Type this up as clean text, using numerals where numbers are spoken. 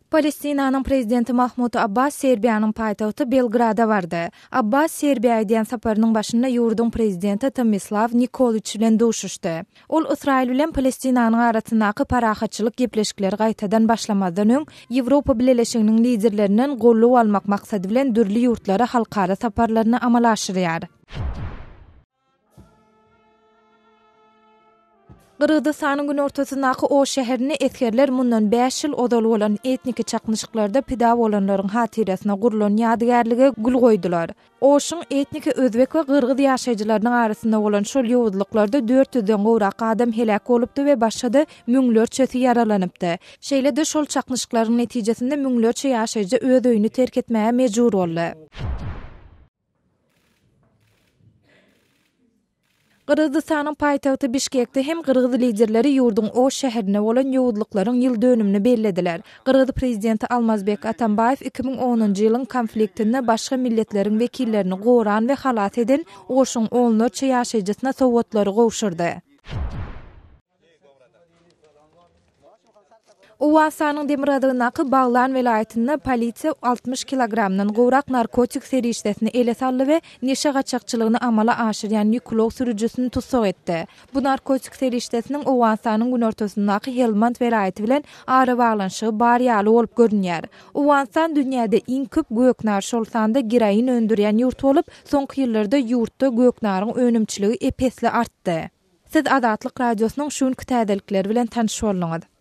Palestinanyň prezidenti Mahmud Abbas Serbiýanyň paýtagty Belgrada bardy. Abbas Serbiýa diýen saparynyň başynda ýurdun prezidenti Tomislav Nikolic bilen duşuşdy. Ol Israil bilen Palestinanyň arasyndaky parahaçylyk gepleşikleri gaýtadan başlamadan öň Ýewropa Birleşiginiň liderlerinden gollap almak maksady bilen dürli ýurtlara halkara saparlaryny amala aşyrýar. Gırgızstanyň gün ortasyndaky o şäherini etkerler mundan 5 ýyl odaly bolan etniki çaknyşyklarda pida bolanlaryň hatyrasyna gurulan ýadygärlige gül goýdular. Oşuň etniki özbek we gyrgyz ýaşaýjylarynyň arasynda bolan şol ýowuzlyklarda 400-den gowrak adam helak bolupdy we başga müňlerçesi yaralanypdy. Şeýle-de şol çaknyşyklaryň netijesinde müňlerçe ýaşaýjy öz öýüni terk etmäge mejbur boldy. Gırgızstanyň paýtagty Bişkekde hem gyrgyz liderleri ýurdun o şäherine bolan ýowuzlyklaryň ýyl dönümini bellädiler. Gyrgyz prezidenti Almazbek Atambayew 2010-njy ýylyň konfliktinde başga milletleriň wekillerini goran we halat eden oşuň onlarça ýaşaýjysyna sowatlary gowşurdy. Uwansanyň Demiradygyndaky Baglan welaýatynda polisiýa 60 kilogramdan gowrak narkotik serişdesini ele saldy we neşe gaçakçylygyny amala aşyrýan ýüklok sürüjüsini tutsak etdi. Bu narkotik serişdesiniň Uwansanyň gün ortasyndaky Helmand welaýaty bilen ara baglanşygy bar ýaly bolup görünýär. Uwansan dünýäde iň köp göknar şolsanda girayin öndürýän ýurt bolup, soňky ýyllarda ýurtda göknaryň önümçiligi epesli artdy. Siz Adatlyk radiosynyň şu täzelikleri bilen tanyş bolňyz.